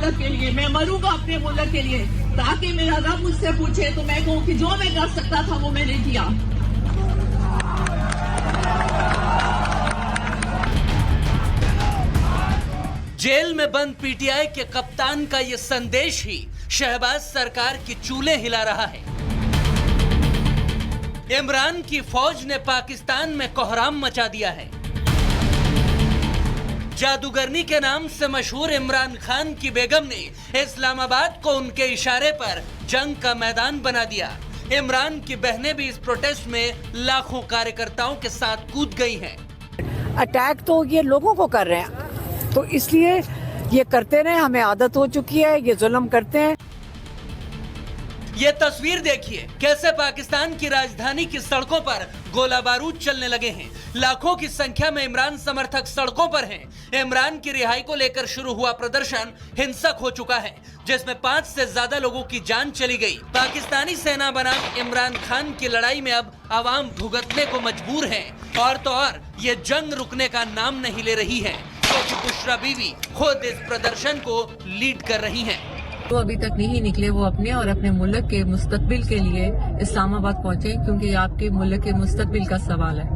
मुल्क के लिए, मैं मरूंगा अपने मुल्क के लिए, ताकि मेरा रब मुझसे पूछे तो मैं कहूँ कि जो मैं कर सकता था वो मैंने किया। जेल में बंद पीटीआई के कप्तान का ये संदेश ही शहबाज सरकार की चूल्हे हिला रहा है। इमरान की फौज ने पाकिस्तान में कोहराम मचा दिया है। जादूगरनी के नाम से मशहूर इमरान खान की बेगम ने इस्लामाबाद को उनके इशारे पर जंग का मैदान बना दिया। इमरान की बहनें भी इस प्रोटेस्ट में लाखों कार्यकर्ताओं के साथ कूद गई हैं। अटैक तो ये लोगों को कर रहे हैं, तो इसलिए ये करते रहे, हमें आदत हो चुकी है, ये जुल्म करते हैं। ये तस्वीर देखिए कैसे पाकिस्तान की राजधानी की सड़कों पर गोला बारूद चलने लगे हैं। लाखों की संख्या में इमरान समर्थक सड़कों पर हैं। इमरान की रिहाई को लेकर शुरू हुआ प्रदर्शन हिंसक हो चुका है, जिसमें 5 से ज्यादा लोगों की जान चली गई। पाकिस्तानी सेना बनाम इमरान खान की लड़ाई में अब आवाम भुगतने को मजबूर है, और तो और ये जंग रुकने का नाम नहीं ले रही है, क्योंकि बुशरा बीवी खुद इस प्रदर्शन को लीड कर रही हैं। तो अभी तक नहीं निकले, वो अपने और अपने मुल्क के मुस्तकबिल के लिए इस्लामाबाद पहुंचे, क्योंकि आपके मुल्क के मुस्तकबिल का सवाल है।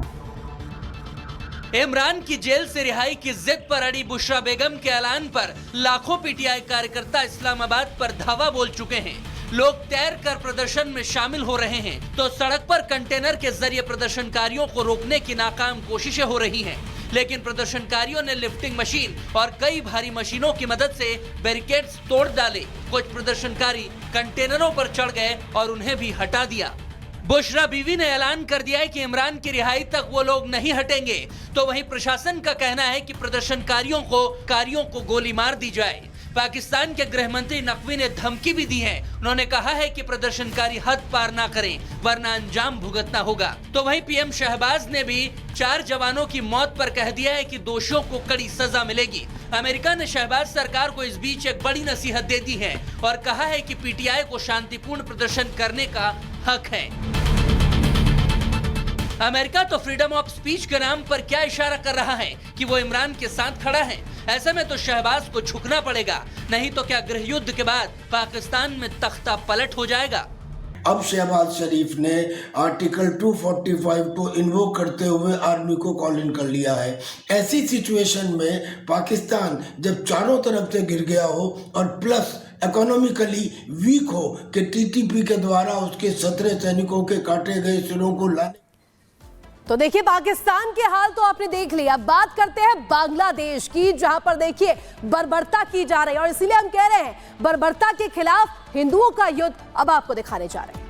इमरान की जेल से रिहाई की जिद पर अड़ी बुशरा बेगम के ऐलान पर लाखों पीटीआई कार्यकर्ता इस्लामाबाद पर धावा बोल चुके हैं। लोग तैर कर प्रदर्शन में शामिल हो रहे हैं, तो सड़क पर कंटेनर के जरिए प्रदर्शनकारियों को रोकने की नाकाम कोशिशें हो रही हैं। लेकिन प्रदर्शनकारियों ने लिफ्टिंग मशीन और कई भारी मशीनों की मदद से बैरिकेड्स तोड़ डाले। कुछ प्रदर्शनकारी कंटेनरों पर चढ़ गए और उन्हें भी हटा दिया। बुशरा बीवी ने ऐलान कर दिया है कि इमरान की रिहाई तक वो लोग नहीं हटेंगे, तो वहीं प्रशासन का कहना है कि प्रदर्शनकारियों को गोली मार दी जाए। पाकिस्तान के गृह मंत्री नकवी ने धमकी भी दी है। उन्होंने कहा है कि प्रदर्शनकारी हद पार ना करें, वरना अंजाम भुगतना होगा। तो वहीं पीएम शहबाज ने भी 4 जवानों की मौत पर कह दिया है कि दोषियों को कड़ी सजा मिलेगी। अमेरिका ने शहबाज सरकार को इस बीच एक बड़ी नसीहत दे दी है और कहा है कि पीटीआई को शांतिपूर्ण प्रदर्शन करने का हक है। अमेरिका तो फ्रीडम ऑफ स्पीच के नाम पर क्या इशारा कर रहा है कि वो इमरान के साथ खड़ा है। ऐसे में तो शहबाज को झुकना पड़ेगा, नहीं तो क्या गृह युद्ध के बाद पाकिस्तान में तख्ता पलट हो जाएगा। अब शहबाज शरीफ ने आर्टिकल 245 को इन्वोक करते हुए आर्मी को कॉल इन कर लिया है। ऐसी सिचुएशन में पाकिस्तान जब चारों तरफ से गिर गया हो और प्लस इकोनॉमिकली वीक हो कि टीटीपी के द्वारा उसके 17 सैनिकों के काटे गए सिरों को लाने। तो देखिए पाकिस्तान के हाल तो आपने देख लिया। बात करते हैं बांग्लादेश की, जहां पर देखिए बर्बरता की जा रही है, और इसीलिए हम कह रहे हैं बर्बरता के खिलाफ हिंदुओं का युद्ध अब आपको दिखाने जा रहे हैं।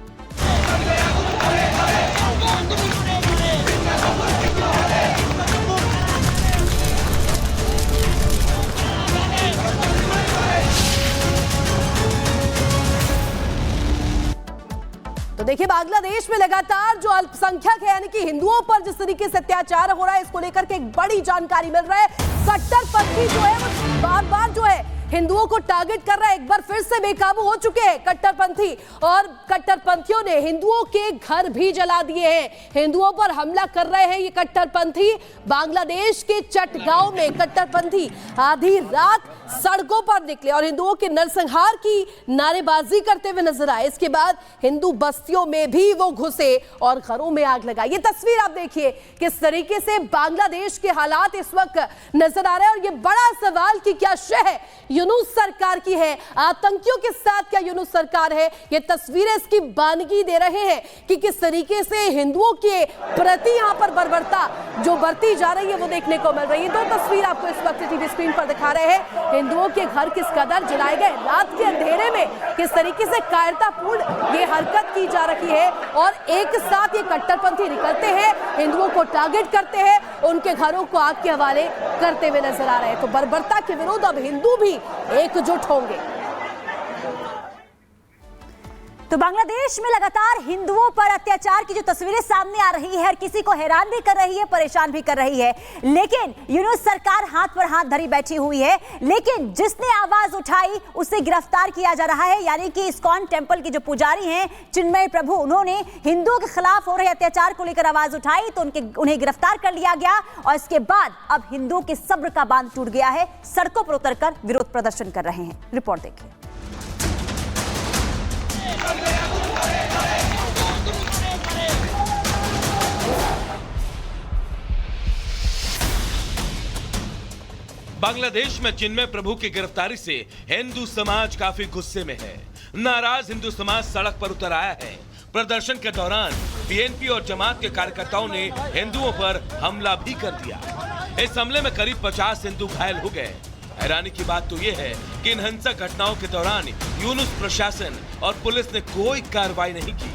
तो देखिए बांग्लादेश में लगातार जो अल्पसंख्यक है यानी कि हिंदुओं पर जिस तरीके से अत्याचार हो रहा है, इसको लेकर के एक बड़ी जानकारी मिल रहा है। कट्टरपंथी जो है वो बार बार जो है हिंदुओं को टारगेट कर रहा है। एक बार फिर से बेकाबू हो चुके हैं कट्टरपंथी, और कट्टरपंथियों ने हिंदुओं के घर भी जला दिए हैं। हिंदुओं पर हमला कर रहे हैं ये कट्टरपंथी। बांग्लादेश के चटगांव में कट्टरपंथी आधी रात सड़कों पर निकले और हिंदुओं के नरसंहार की नारेबाजी करते हुए नजर आए। इसके बाद हिंदू बस्तियों में भी वो घुसे और घरों में आग लगाई। ये तस्वीर आप देखिए किस तरीके से बांग्लादेश के हालात इस वक्त नजर आ रहे हैं। और ये बड़ा सवाल कि क्या शह यूनुस सरकार की है, आतंकियों के साथ क्या यूनुस सरकार है। ये तस्वीरें इसकी बानगी दे रहे हैं कि किस तरीके से हिंदुओं के प्रति यहां पर बर्बरता जो बढ़ती जा रही है वो देखने को मिल रही है। 2 तस्वीर आपको इस वक्त टीवी स्क्रीन पर दिखा रहे हैं। हिंदुओं के घर किस कदर जलाए गए, रात के अंधेरे में किस तरीके से कायरतापूर्ण ये हरकत की जा रही है, और एक साथ ये कट्टरपंथी निकलते हैं, हिंदुओं को टारगेट करते हैं, उनके घरों को आग के हवाले करते हुए नजर आ रहे हैं। तो बर्बरता के विरुद्ध अब हिंदू भी एकजुट होंगे। तो बांग्लादेश में लगातार हिंदुओं पर अत्याचार की जो तस्वीरें सामने आ रही है, हर किसी को हैरान भी कर रही है, परेशान भी कर रही है। लेकिन यूनुस सरकार हाथ पर हाथ धरी बैठी हुई है, लेकिन जिसने आवाज उठाई उसे गिरफ्तार किया जा रहा है। यानी कि इस्कॉन टेंपल के जो पुजारी हैं चिन्मय प्रभु, उन्होंने हिंदुओं के खिलाफ हो रहे अत्याचार को लेकर आवाज उठाई तो उन्हें गिरफ्तार कर लिया गया। और इसके बाद अब हिंदुओं के सब्र का बांध टूट गया है, सड़कों पर उतरकर विरोध प्रदर्शन कर रहे हैं। रिपोर्ट देखिए। बांग्लादेश में चिन्मय प्रभु की गिरफ्तारी से हिंदू समाज काफी गुस्से में है। नाराज हिंदू समाज सड़क पर उतर आया है। प्रदर्शन के दौरान बीएनपी और जमात के कार्यकर्ताओं ने हिंदुओं पर हमला भी कर दिया। इस हमले में करीब 50 हिंदू घायल हो गए। हैरानी की बात तो यह है कि इन हिंसक घटनाओं के दौरान यूनुस प्रशासन और पुलिस ने कोई कार्रवाई नहीं की।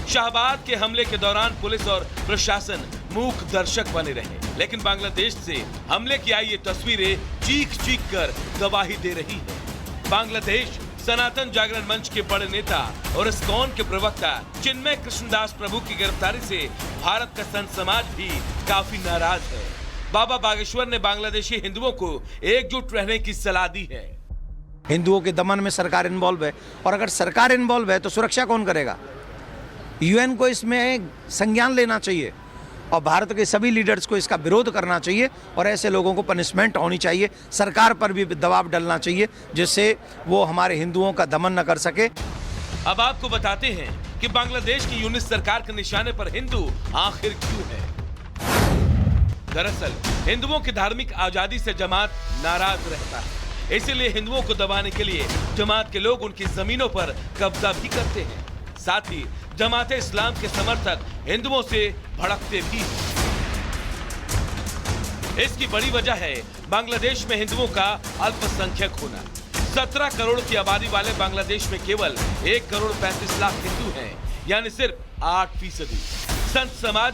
शाहबाद के हमले के दौरान पुलिस और प्रशासन मूक दर्शक बने रहे, लेकिन बांग्लादेश से हमले की आई ये तस्वीरें चीख चीख कर गवाही दे रही है। बांग्लादेश सनातन जागरण मंच के बड़े नेता और इस्कॉन के प्रवक्ता चिन्मय कृष्णदास प्रभु की गिरफ्तारी से भारत का संत समाज भी काफी नाराज है। बाबा बागेश्वर ने बांग्लादेशी हिंदुओं को एकजुट रहने की सलाह दी है। हिंदुओं के दमन में सरकार इन्वॉल्व है, और अगर सरकार इन्वॉल्व है तो सुरक्षा कौन करेगा? यूएन को इसमें संज्ञान लेना चाहिए और भारत के सभी लीडर्स को इसका विरोध करना चाहिए और ऐसे लोगों को पनिशमेंट होनी चाहिए। सरकार पर भी दबाव डालना चाहिए जिससे वो हमारे हिंदुओं का दमन न कर सके। अब आपको बताते हैं कि बांग्लादेश की यूनुस सरकार के निशाने पर हिंदू आखिर क्यों है। दरअसल हिंदुओं की धार्मिक आजादी से जमात नाराज रहता है, इसीलिए हिंदुओं को दबाने के लिए जमात के लोग उनकी जमीनों पर कब्जा भी करते हैं। साथ ही जमात इस्लाम के समर्थक हिंदुओं से भड़कते भी हैं। इसकी बड़ी वजह है बांग्लादेश में हिंदुओं का अल्पसंख्यक होना। 17 करोड़ की आबादी वाले बांग्लादेश में केवल 1 करोड़ 35 लाख हिंदू हैं, यानी सिर्फ 8%। संत समाज